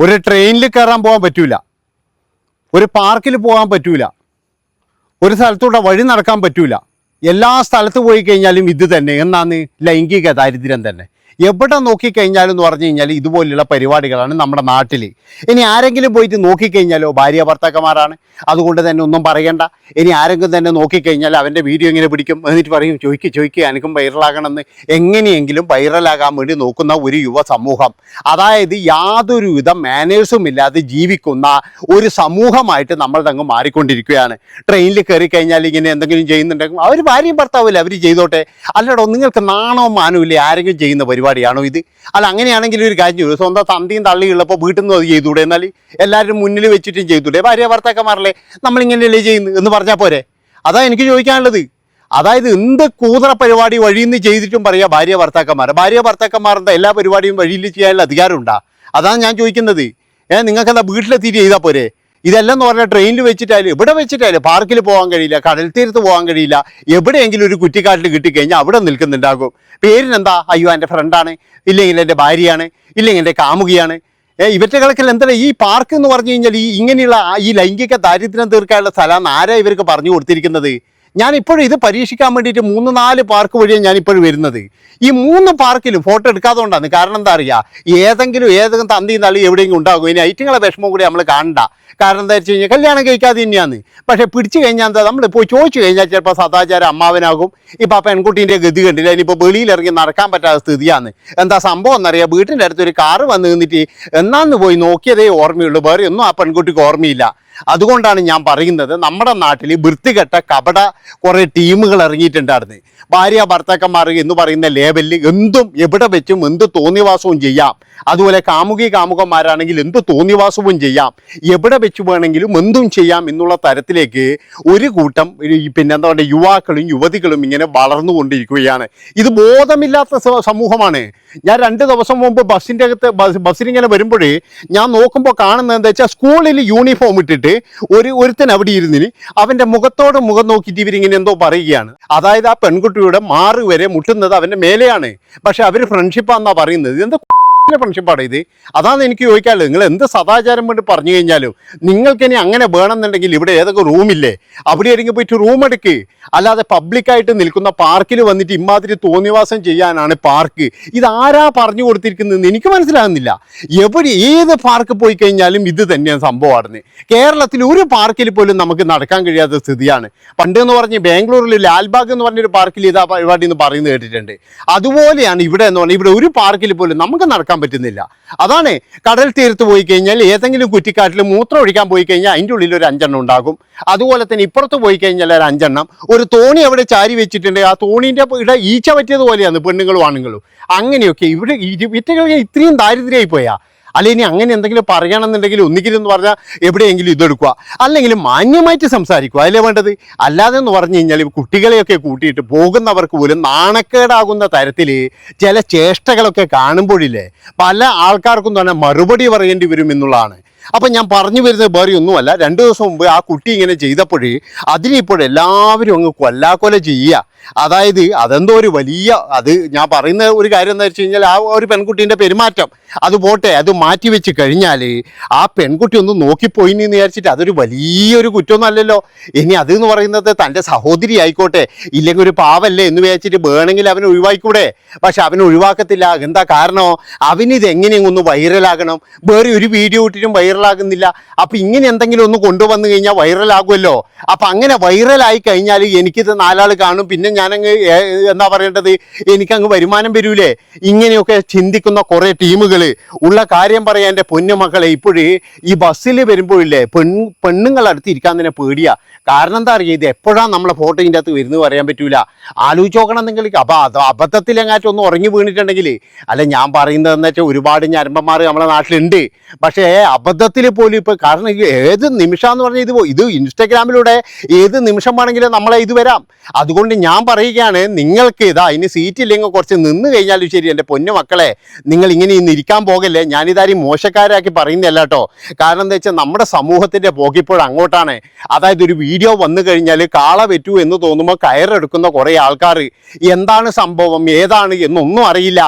ഒരു ട്രെയിനിൽ കയറാൻ പോകാൻ പറ്റൂല, ഒരു പാർക്കിൽ പോകാൻ പറ്റൂല, ഒരു സ്ഥലത്തൂടെ വഴി നടക്കാൻ പറ്റൂല. എല്ലാ സ്ഥലത്ത് പോയി കഴിഞ്ഞാലും ഇത് തന്നെ. എന്നാന്ന് ലൈംഗിക ദാരിദ്ര്യം തന്നെ. എവിടെ നോക്കിക്കഴിഞ്ഞാലും എന്ന് പറഞ്ഞു കഴിഞ്ഞാൽ ഇതുപോലുള്ള പരിപാടികളാണ് നമ്മുടെ നാട്ടിൽ. ഇനി ആരെങ്കിലും പോയിട്ട് നോക്കിക്കഴിഞ്ഞാലോ ഭാര്യ ഭർത്താക്കന്മാരാണ്, അതുകൊണ്ട് തന്നെ ഒന്നും പറയണ്ട. ഇനി ആരെങ്കിലും തന്നെ നോക്കിക്കഴിഞ്ഞാൽ അവൻ്റെ വീഡിയോ ഇങ്ങനെ പിടിക്കും, എന്നിട്ട് പറയും ചോദിക്കുക എനിക്കും വൈറലാകണമെന്ന്. എങ്ങനെയെങ്കിലും വൈറലാകാൻ വേണ്ടി നോക്കുന്ന ഒരു യുവ സമൂഹം, അതായത് യാതൊരുവിധ മാനേഴ്സും ഇല്ലാതെ ജീവിക്കുന്ന ഒരു സമൂഹമായിട്ട് നമ്മൾ അങ്ങ് മാറിക്കൊണ്ടിരിക്കുകയാണ്. ട്രെയിനിൽ കയറി കഴിഞ്ഞാൽ ഇങ്ങനെ എന്തെങ്കിലും ചെയ്യുന്നുണ്ടെങ്കിൽ അവർ ഭാര്യയും ഭർത്താവില്ല, അവർ ചെയ്തോട്ടെ. അല്ലടോ, നിങ്ങൾക്ക് നാണോ മാനവും ആരെങ്കിലും ചെയ്യുന്ന പരിപാടിയാണോ ഇത്? അല്ല, അങ്ങനെയാണെങ്കിൽ ഒരു കാര്യം ചെയ്തു, സ്വന്തം തന്തിയും തള്ളിയുള്ളപ്പോൾ വീട്ടിൽ നിന്ന് അത് ചെയ്തൂടെ? എന്നാൽ എല്ലാവരും മുന്നിൽ വെച്ചിട്ടും ചെയ്തൂടെ? ഭാര്യ ഭർത്താക്കന്മാരല്ലേ നമ്മളിങ്ങനെയല്ലേ ചെയ്യുന്നു എന്ന് പറഞ്ഞാൽ പോരെ? അതാ എനിക്ക് ചോദിക്കാനുള്ളത്. അതായത് എന്ത് കൂതറ പരിപാടി വഴിയിൽ നിന്ന് ചെയ്തിട്ടും പറയാം ഭാര്യ ഭർത്താക്കന്മാരുടെ എല്ലാ പരിപാടിയും വഴിയിൽ ചെയ്യാനുള്ള അധികാരമുണ്ടാ? അതാണ് ഞാൻ ചോദിക്കുന്നത്. നിങ്ങൾക്കെന്താ വീട്ടിലെത്തിയിട്ട് ചെയ്താൽ പോരെ? ഇതെല്ലാം എന്ന് പറഞ്ഞാൽ ട്രെയിനിൽ വെച്ചിട്ടായാലും എവിടെ വെച്ചിട്ടായാലും പാർക്കിൽ പോകാൻ കഴിയില്ല, കടൽ തീരത്ത് പോകാൻ കഴിയില്ല. എവിടെയെങ്കിലും ഒരു കുറ്റിക്കാട്ടിൽ കിട്ടിക്കഴിഞ്ഞാൽ അവിടെ നിൽക്കുന്നുണ്ടാകും. പേരിനെന്താ? അയ്യോ എൻ്റെ ഫ്രണ്ടാണ്, ഇല്ലെങ്കിൽ എൻ്റെ ഭാര്യയാണ്, ഇല്ലെങ്കിൽ എൻ്റെ കാമുകിയാണ്. ഇവറ്റകൾക്കെല്ലാം എന്താ ഈ പാർക്ക് എന്ന് പറഞ്ഞു കഴിഞ്ഞാൽ ഇങ്ങനെയുള്ള ഈ ലൈംഗിക ദാരിദ്ര്യം തീർക്കാനുള്ള സ്ഥലമാണ് ആരാ ഇവർക്ക് പറഞ്ഞു കൊടുത്തിരിക്കുന്നത്? ഞാനിപ്പോഴും ഇത് പരീക്ഷിക്കാൻ വേണ്ടിയിട്ട് 3-4 പാർക്ക് വഴിയാണ് ഞാനിപ്പോഴും വരുന്നത്. ഈ 3 പാർക്കിലും ഫോട്ടോ എടുക്കാത്തതുകൊണ്ടാണ്. കാരണം എന്താ അറിയുക, ഏതെങ്കിലും തന്തി തള്ളി എവിടെയെങ്കിലും ഉണ്ടാകും. ഇനി ഐറ്റങ്ങളെ വിഷമം കൂടി നമ്മൾ കാണണ്ട. കാരണം എന്താ വെച്ച് കഴിഞ്ഞാൽ കല്യാണം കഴിക്കാതെ തന്നെയാണ്. പക്ഷേ പിടിച്ചു കഴിഞ്ഞാൽ എന്താ, നമ്മൾ പോയി ചോദിച്ചു കഴിഞ്ഞാൽ ചിലപ്പോൾ സദാചാരം അമ്മാവനാകും. ഇപ്പം ആ പെൺകുട്ടീൻ്റെ ഗതി കണ്ടില്ല, ഇനിയിപ്പോൾ വെളിയിലിറങ്ങി നടക്കാൻ പറ്റാത്ത സ്ഥിതിയാണ്. എന്താ സംഭവം എന്നറിയാം, വീട്ടിൻ്റെ അടുത്തൊരു കാറ് വന്ന് നിന്നിട്ട് എന്നാന്ന് പോയി നോക്കിയതേ ഓർമ്മയുള്ളൂ, വേറെ ഒന്നും ആ പെൺകുട്ടിക്ക് ഓർമ്മയില്ല. അതുകൊണ്ടാണ് ഞാൻ പറയുന്നത്, നമ്മുടെ നാട്ടിൽ വൃത്തികെട്ട കപട കുറേ ടീമുകൾ ഇറങ്ങിയിട്ടുണ്ടായിരുന്നു. ഭാര്യ ഭർത്താക്കന്മാർ എന്ന് പറയുന്ന ലേബലിൽ എന്തും എവിടെ വെച്ചും എന്ത് തോന്നിവാസവും ചെയ്യാം. അതുപോലെ കാമുകന്മാരാണെങ്കിൽ എന്ത് തോന്നിവാസവും ചെയ്യാം, എവിടെ വെച്ച് വേണമെങ്കിലും എന്തും ചെയ്യാം എന്നുള്ള തരത്തിലേക്ക് ഒരു കൂട്ടം പിന്നെന്താ പറയുക യുവാക്കളും യുവതികളും ഇങ്ങനെ വളർന്നുകൊണ്ടിരിക്കുകയാണ്. ഇത് ബോധമില്ലാത്ത സമൂഹമാണ്. ഞാൻ 2 ദിവസം മുമ്പ് ബസ്സിൻ്റെ അകത്ത് ബസ്സിനിങ്ങനെ വരുമ്പോഴേ ഞാൻ നോക്കുമ്പോൾ കാണുന്നത് എന്താ വെച്ചാൽ, സ്കൂളിൽ യൂണിഫോം ഇട്ടിട്ട് ഒരുത്തൻ അവിടെ ഇരുന്നിന് അവൻ്റെ മുഖത്തോട് മുഖം നോക്കിയിട്ട് ഇവരിങ്ങനെ എന്തോ പറയുകയാണ്. അതായത് ആ പെൺകുട്ടിയുടെ മാറ് വരെ മുട്ടുന്നത് അവൻ്റെ മേലെയാണ്. പക്ഷെ അവർ ഫ്രണ്ട്ഷിപ്പാണെന്നാണ് പറയുന്നത്. എന്താ ഫ്രണ്ട്ഷിപ്പാണ് ഇത്? അതാണ് എനിക്ക് ചോദിക്കാനുള്ളത്. നിങ്ങൾ എന്ത് സദാചാരം വേണ്ടി പറഞ്ഞു കഴിഞ്ഞാലും നിങ്ങൾക്കിനി അങ്ങനെ വേണമെന്നുണ്ടെങ്കിൽ ഇവിടെ ഏതൊക്കെ റൂമില്ലേ, അവിടെ ആയിരിക്കും പോയിട്ട് റൂം എടുക്ക്. അല്ലാതെ പബ്ലിക്കായിട്ട് നിൽക്കുന്ന പാർക്കിൽ വന്നിട്ട് ഇമാതിരി തോന്നിവാസം ചെയ്യാനാണ് പാർക്ക്. ഇതാരാ പറഞ്ഞു കൊടുത്തിരിക്കുന്നതെന്ന് എനിക്ക് മനസ്സിലാകുന്നില്ല. ഏത് പാർക്ക് പോയി കഴിഞ്ഞാലും ഇത് തന്നെയാണ് സംഭവമാണ്. കേരളത്തിൽ ഒരു പാർക്കിൽ പോലും നമുക്ക് നടക്കാൻ കഴിയാത്ത സ്ഥിതിയാണ്. പണ്ട് എന്ന് പറഞ്ഞ് ബാംഗ്ലൂരിൽ ലാൽബാഗ് എന്ന് പറഞ്ഞൊരു പാർക്കിൽ ഇതാ പരിപാടി എന്ന് പറയുന്നത് കേട്ടിട്ടുണ്ട്. അതുപോലെയാണ് ഇവിടെ എന്ന് പറഞ്ഞാൽ ഇവിടെ ഒരു പാർക്കിൽ പോലും നമുക്ക് നടക്കാൻ പറ്റുന്നില്ല. അതാണ് കടൽ തീരത്ത് പോയി കഴിഞ്ഞാൽ ഏതെങ്കിലും കുറ്റിക്കാട്ടിൽ മൂത്രം ഒഴിക്കാൻ പോയി കഴിഞ്ഞാൽ അതിൻ്റെ ഉള്ളിൽ ഒരു 5 എണ്ണം ഉണ്ടാകും. അതുപോലെ തന്നെ ഇപ്പുറത്ത് പോയി കഴിഞ്ഞാൽ ഒരു 5 എണ്ണം. ഒരു തോണി അവിടെ ചാരി വെച്ചിട്ടുണ്ട്, ആ തോണീൻ്റെ ഇവിടെ ഈച്ച പറ്റിയതുപോലെയാണ് പെണ്ണുങ്ങളും ആണുങ്ങളും. അങ്ങനെയൊക്കെ ഇവിടെ ഇവറ്റകൾക്ക് ഇത്രയും ദാരിദ്ര്യമായി പോയാ. അല്ല, ഇനി അങ്ങനെ എന്തെങ്കിലും പറയണമെന്നുണ്ടെങ്കിൽ ഒന്നുകിലും എന്ന് പറഞ്ഞാൽ എവിടെയെങ്കിലും ഇതെടുക്കുക, അല്ലെങ്കിൽ മാന്യമായിട്ട് സംസാരിക്കുക, അതിലേ വേണ്ടത്. അല്ലാതെ എന്ന് പറഞ്ഞു കഴിഞ്ഞാൽ കുട്ടികളെയൊക്കെ കൂട്ടിയിട്ട് പോകുന്നവർക്ക് പോലും നാണക്കേടാകുന്ന തരത്തിൽ ചില ചേഷ്ടകളൊക്കെ കാണുമ്പോഴില്ലേ പല ആൾക്കാർക്കും തന്നെ മറുപടി പറയേണ്ടി വരും എന്നുള്ളതാണ്. അപ്പം ഞാൻ പറഞ്ഞു വരുന്നത് വേറെ ഒന്നുമല്ല, 2 ദിവസം മുമ്പ് ആ കുട്ടി ഇങ്ങനെ ചെയ്തപ്പോഴേ അതിനിപ്പോഴെല്ലാവരും അങ്ങ് കൊല്ലാക്കൊല ചെയ്യുക. അതായത് അതെന്തോ ഒരു വലിയ, അത് ഞാൻ പറയുന്ന ഒരു കാര്യം എന്താ വെച്ച് കഴിഞ്ഞാൽ, ആ ഒരു പെൺകുട്ടീൻ്റെ പെരുമാറ്റം അത് പോട്ടെ, അത് മാറ്റി വെച്ച് കഴിഞ്ഞാൽ ആ പെൺകുട്ടി ഒന്ന് നോക്കിപ്പോയിന്ന് വിചാരിച്ചിട്ട് അതൊരു വലിയൊരു കുറ്റമൊന്നും അല്ലല്ലോ. ഇനി അതെന്ന് പറയുന്നത് തൻ്റെ സഹോദരി ആയിക്കോട്ടെ, ഇല്ലെങ്കിൽ ഒരു പാവല്ലേ എന്ന് വിചാരിച്ചിട്ട് വേണമെങ്കിൽ അവനെ ഒഴിവാക്കിക്കൂടെ. പക്ഷെ അവനെ ഒഴിവാക്കത്തില്ല. എന്താ കാരണം? അവനിത് എങ്ങനെയും ഒന്ന് വൈറലാകണം. വേറെ ഒരു വീഡിയോ ഇട്ടിട്ടും വൈറലാകുന്നില്ല. അപ്പം ഇങ്ങനെ എന്തെങ്കിലും ഒന്ന് കൊണ്ടുവന്നു കഴിഞ്ഞാൽ വൈറലാകുമല്ലോ. അപ്പം അങ്ങനെ വൈറലായി കഴിഞ്ഞാൽ എനിക്കിത് 4 ആൾ കാണും, പിന്നെ ഞാനങ്ങ് എന്താ പറയേണ്ടത്, എനിക്കങ്ങ് വരുമാനം വരൂലേ. ഇങ്ങനെയൊക്കെ ചിന്തിക്കുന്ന കുറേ ടീമുകൾ ഉള്ള കാര്യം പറയാൻ എൻ്റെ പൊന്നുമക്കളെ. ഇപ്പോഴേ ഈ ബസ്സിൽ വരുമ്പോഴില്ലേ പെണ്ണുങ്ങളടുത്ത് ഇരിക്കാൻ തന്നെ പേടിയാ. കാരണം എന്താ അറിയുക, ഇത് എപ്പോഴാണ് നമ്മളെ ഫോട്ടോ ഇതിൻ്റെ അകത്ത് വരുന്നത് പറയാൻ പറ്റൂല. ആലോചിച്ച് നോക്കണം നിങ്ങൾ. അപ്പം അത് അബദ്ധത്തിലെങ്ങാറ്റും ഒന്ന് ഉറങ്ങി വീണിട്ടുണ്ടെങ്കിൽ, അല്ല ഞാൻ പറയുന്നത് എന്താ വെച്ചാൽ ഒരുപാട് ഞരമ്പന്മാർ നമ്മുടെ നാട്ടിലുണ്ട്. പക്ഷേ അബദ്ധത്തിൽ പോലും ഇപ്പോൾ, കാരണം ഏത് നിമിഷമെന്ന് പറഞ്ഞാൽ ഇത് ഇൻസ്റ്റഗ്രാമിലൂടെ ഏത് നിമിഷം വേണമെങ്കിലും നമ്മളെ ഇത് വരാം. അതുകൊണ്ട് ഞാൻ പറയുകയാണ്, നിങ്ങൾക്ക് ഇതാ ഇനി സീറ്റില്ലെങ്കിൽ കുറച്ച് നിന്ന് കഴിഞ്ഞാലും ശരി എൻ്റെ പൊന്നു മക്കളെ, നിങ്ങൾ ഇങ്ങനെ ഇന്ന് ഇരിക്കാൻ പോകല്ലേ. ഞാനിതാരും മോശക്കാരാക്കി പറയുന്നില്ല കേട്ടോ. കാരണം എന്താ വെച്ചാൽ നമ്മുടെ സമൂഹത്തിൻ്റെ പോക്കിപ്പോൾ അങ്ങോട്ടാണ്. അതായത് ഒരു വീഡിയോ വന്നു കഴിഞ്ഞാൽ കാള വെറ്റു എന്ന് തോന്നുമ്പോൾ കയറെടുക്കുന്ന കുറേ ആൾക്കാർ എന്താണ് സംഭവം ഏതാണ് എന്നൊന്നും അറിയില്ല.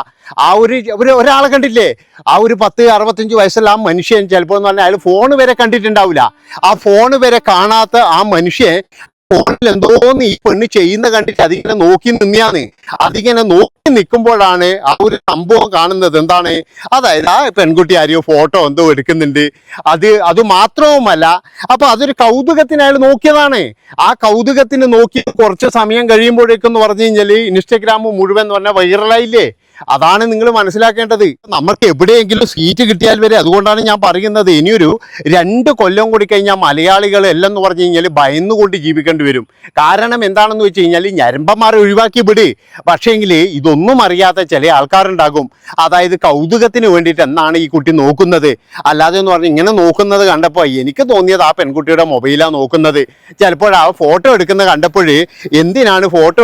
ഒരാളെ കണ്ടില്ലേ, ആ ഒരു 10-65 വയസ്സുള്ള ആ മനുഷ്യൻ ചിലപ്പോൾ എന്ന് പറഞ്ഞാൽ അയാൾ ഫോൺ വരെ കണ്ടിട്ടുണ്ടാവില്ല. ആ ഫോൺ വരെ കാണാത്ത ആ മനുഷ്യൻ ഫോണിൽ എന്തോന്ന് ഈ പെണ്ണ് ചെയ്യുന്ന കണ്ടിട്ട് അതിങ്ങനെ നോക്കി നിന്നെയാണ്. അതിങ്ങനെ നോക്കി നിൽക്കുമ്പോഴാണ് ആ ഒരു സംഭവം കാണുന്നത്. എന്താണ്, അതായത് ആ പെൺകുട്ടി ആരെയോ ഫോട്ടോ എന്തോ എടുക്കുന്നുണ്ട്. അത് മാത്രവുമല്ല, അപ്പൊ അതൊരു കൗതുകത്തിന് അയാൾ നോക്കിയതാണ്. ആ കൗതുകത്തിന് നോക്കി കുറച്ച് സമയം കഴിയുമ്പോഴേക്കെന്ന് പറഞ്ഞു കഴിഞ്ഞാൽ ഇൻസ്റ്റഗ്രാം മുഴുവൻ എന്ന് പറഞ്ഞാൽ വൈറലായില്ലേ. അതാണ് നിങ്ങൾ മനസ്സിലാക്കേണ്ടത്. നമുക്ക് എവിടെയെങ്കിലും സീറ്റ് കിട്ടിയാൽ വരെ, അതുകൊണ്ടാണ് ഞാൻ പറയുന്നത്, ഇനിയൊരു 2 കൊല്ലം കൂടി കഴിഞ്ഞാൽ മലയാളികൾ എല്ലാം എന്ന് പറഞ്ഞു കഴിഞ്ഞാൽ ഭയന്നുകൊണ്ട് ജീവിക്കേണ്ടി വരും. കാരണം എന്താണെന്ന് വെച്ച് കഴിഞ്ഞാൽ ഞരമ്പന്മാരെ ഒഴിവാക്കി വിട്, പക്ഷേങ്കിൽ ഇതൊന്നും അറിയാത്ത ചില ആൾക്കാരുണ്ടാകും. അതായത് കൗതുകത്തിന് വേണ്ടിയിട്ട് എന്നാണ് ഈ കുട്ടി നോക്കുന്നത്. അല്ലാതെ എന്ന് പറഞ്ഞാൽ ഇങ്ങനെ നോക്കുന്നത് കണ്ടപ്പോൾ എനിക്ക് തോന്നിയത് ആ പെൺകുട്ടിയുടെ മൊബൈലാണ് നോക്കുന്നത്. ചിലപ്പോൾ ആ ഫോട്ടോ എടുക്കുന്നത് കണ്ടപ്പോൾ എന്തിനാണ് ഫോട്ടോ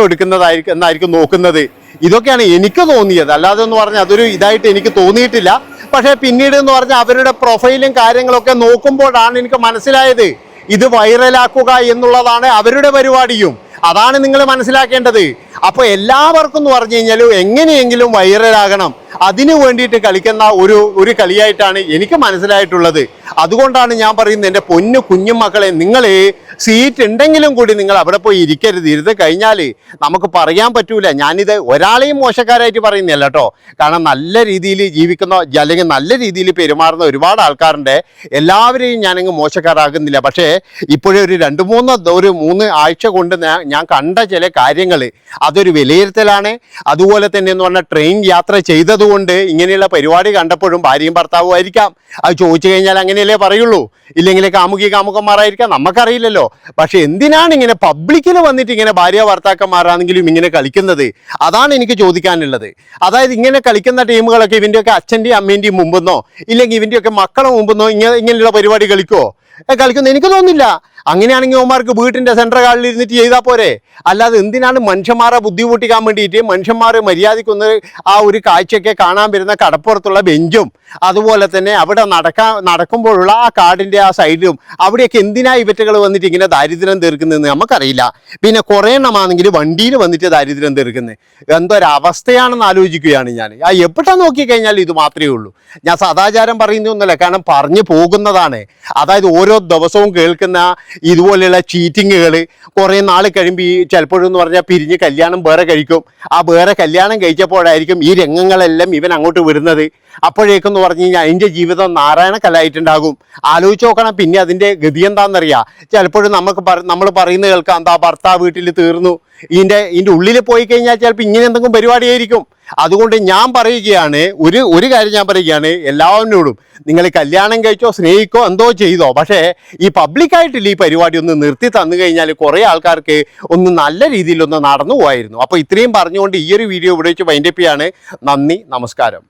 എന്നായിരിക്കും നോക്കുന്നത്. ഇതൊക്കെയാണ് എനിക്ക് തോന്നിയത്. അല്ലാതെ എന്ന് പറഞ്ഞാൽ അതൊരു ഇതായിട്ട് എനിക്ക് തോന്നിയിട്ടില്ല. പക്ഷേ പിന്നീട് എന്ന് പറഞ്ഞാൽ അവരുടെ പ്രൊഫൈലും കാര്യങ്ങളൊക്കെ നോക്കുമ്പോഴാണ് എനിക്ക് മനസ്സിലായത് ഇത് വൈറലാക്കുക എന്നുള്ളതാണ് അവരുടെ പരിപാടിയും. അതാണ് നിങ്ങൾ മനസ്സിലാക്കേണ്ടത്. അപ്പോൾ എല്ലാവർക്കും എന്ന് പറഞ്ഞു കഴിഞ്ഞാൽ എങ്ങനെയെങ്കിലും വൈറലാകണം, അതിനു വേണ്ടിയിട്ട് കളിക്കുന്ന ഒരു കളിയായിട്ടാണ് എനിക്ക് മനസ്സിലായിട്ടുള്ളത്. അതുകൊണ്ടാണ് ഞാൻ പറയുന്നത്, എൻ്റെ പൊന്നു കുഞ്ഞുമക്കളെ, നിങ്ങൾ സീറ്റ് ഉണ്ടെങ്കിലും കൂടി നിങ്ങൾ അവിടെ പോയി ഇരിക്കരുത്. ഇരുന്ന് കഴിഞ്ഞാൽ നമുക്ക് പറയാൻ പറ്റൂല. ഞാനിത് ഒരാളെയും മോശക്കാരായിട്ട് പറയുന്നില്ല കേട്ടോ. കാരണം നല്ല രീതിയിൽ ജീവിക്കുന്ന അല്ലെങ്കിൽ നല്ല രീതിയിൽ പെരുമാറുന്ന ഒരുപാട് ആൾക്കാരുണ്ട്. എല്ലാവരെയും ഞാനങ്ങ് മോശക്കാരാകുന്നില്ല. പക്ഷേ ഇപ്പോഴേ ഒരു 2-3 ആഴ്ച കൊണ്ട് ഞാൻ കണ്ട ചില കാര്യങ്ങൾ അതൊരു വിലയിരുത്തലാണ്. അതുപോലെ തന്നെ എന്ന് പറഞ്ഞാൽ ട്രെയിൻ യാത്ര ചെയ്തതുകൊണ്ട് ഇങ്ങനെയുള്ള പരിപാടി കണ്ടപ്പോഴും ഭാര്യയും ഭർത്താവും ആയിരിക്കാം. അത് ചോദിച്ചു കഴിഞ്ഞാൽ അങ്ങനെയല്ലേ പറയുള്ളൂ. ഇല്ലെങ്കിൽ കാമുകന്മാരായിരിക്കാം, നമുക്കറിയില്ലല്ലോ. പക്ഷെ എന്തിനാണ് ഇങ്ങനെ പബ്ലിക്കിൽ വന്നിട്ട് ഇങ്ങനെ ഭാര്യ ഭർത്താക്കന്മാരാണെങ്കിലും ഇങ്ങനെ കളിക്കുന്നത്? അതാണ് എനിക്ക് ചോദിക്കാനുള്ളത്. അതായത് ഇങ്ങനെ കളിക്കുന്ന ടീമുകളൊക്കെ ഇവൻ്റെയൊക്കെ അച്ഛൻ്റെയും അമ്മേൻ്റെയും മുമ്പെന്നോ ഇല്ലെങ്കിൽ ഇവൻ്റെയൊക്കെ മക്കളെ മുമ്പെന്നോ ഇങ്ങനെയുള്ള പരിപാടി കളിക്കുമെന്ന് എനിക്ക് തോന്നുന്നില്ല. അങ്ങനെയാണെങ്കിൽ അവന്മാർക്ക് വീട്ടിൻ്റെ സെൻട്രൽ ഹാളിൽ ഇരുന്നിട്ട് ചെയ്താൽ പോരെ. അല്ലാതെ എന്തിനാണ് മനുഷ്യന്മാരെ ബുദ്ധിമുട്ടിക്കാൻ വേണ്ടിയിട്ട് മനുഷ്യന്മാർ മര്യാദയ്ക്കൊന്ന് ആ ഒരു കാഴ്ചയൊക്കെ കാണാൻ വരുന്ന കടപ്പുറത്തുള്ള ബെഞ്ചും അതുപോലെ തന്നെ അവിടെ നടക്കുമ്പോഴുള്ള ആ കാടിൻ്റെ ആ സൈഡിലും അവിടെയൊക്കെ എന്തിനാ ഇവറ്റകൾ വന്നിട്ട് ഇങ്ങനെ ദാരിദ്ര്യം തീർക്കുന്നതെന്ന് നമുക്കറിയില്ല. പിന്നെ കുറേ എണ്ണമാണെങ്കിൽ വണ്ടിയിൽ വന്നിട്ട് ദാരിദ്ര്യം തീർക്കുന്നത് എന്തൊരവസ്ഥയാണെന്ന് ആലോചിക്കുകയാണ് ഞാൻ. എവിടെ നോക്കിക്കഴിഞ്ഞാൽ ഇത് മാത്രമേ ഉള്ളൂ. ഞാൻ സദാചാരം പറയുന്നതൊന്നുമല്ല, കാരണം പറഞ്ഞു പോകുന്നതാണ്. അതായത് ഓരോ ദിവസവും കേൾക്കുന്ന ഇതുപോലെയുള്ള ചീറ്റിങ്ങുകൾ കുറേ നാൾ കഴിയുമ്പോൾ ഈ ചിലപ്പോഴെന്ന് പറഞ്ഞാൽ പിരിഞ്ഞ് കല്യാണം വേറെ കഴിക്കും. ആ വേറെ കല്യാണം കഴിച്ചപ്പോഴായിരിക്കും ഈ രംഗങ്ങളെല്ലാം ഇവൻ അങ്ങോട്ട് വിടുന്നത്. അപ്പോഴേക്കെന്ന് പറഞ്ഞു കഴിഞ്ഞാൽ അതിൻ്റെ ജീവിതം നാരായണക്കല്ലായിട്ടുണ്ടാകും. ആലോചിച്ച് നോക്കണം. പിന്നെ അതിൻ്റെ ഗതി എന്താണെന്നറിയാം. ചിലപ്പോഴും നമ്മൾ പറയുന്നത് കേൾക്കാം, എന്താ ഭർത്താവ് വീട്ടിൽ തീർന്നു, ഇതിൻ്റെ ഉള്ളിൽ പോയി കഴിഞ്ഞാൽ ചിലപ്പോൾ ഇങ്ങനെ എന്തെങ്കിലും പരിപാടിയായിരിക്കും. അതുകൊണ്ട് ഞാൻ പറയുകയാണ്, ഒരു കാര്യം ഞാൻ പറയുകയാണ് എല്ലാവരോടും, നിങ്ങൾ കല്യാണം കഴിച്ചോ സ്നേഹിക്കോ എന്തോ ചെയ്തോ, പക്ഷേ ഈ പബ്ലിക്കായിട്ടില്ല ഈ പരിപാടി ഒന്ന് നിർത്തി തന്നു കഴിഞ്ഞാൽ കുറേ ആൾക്കാർക്ക് ഒന്ന് നല്ല രീതിയിലൊന്ന് നടന്നു പോകായിരുന്നു. അപ്പോൾ ഇത്രയും പറഞ്ഞുകൊണ്ട് ഈ ഒരു വീഡിയോ ഇവിടെ വെച്ച് വൈൻഡപ്പ് ചെയ്യാണ്. നന്ദി, നമസ്കാരം.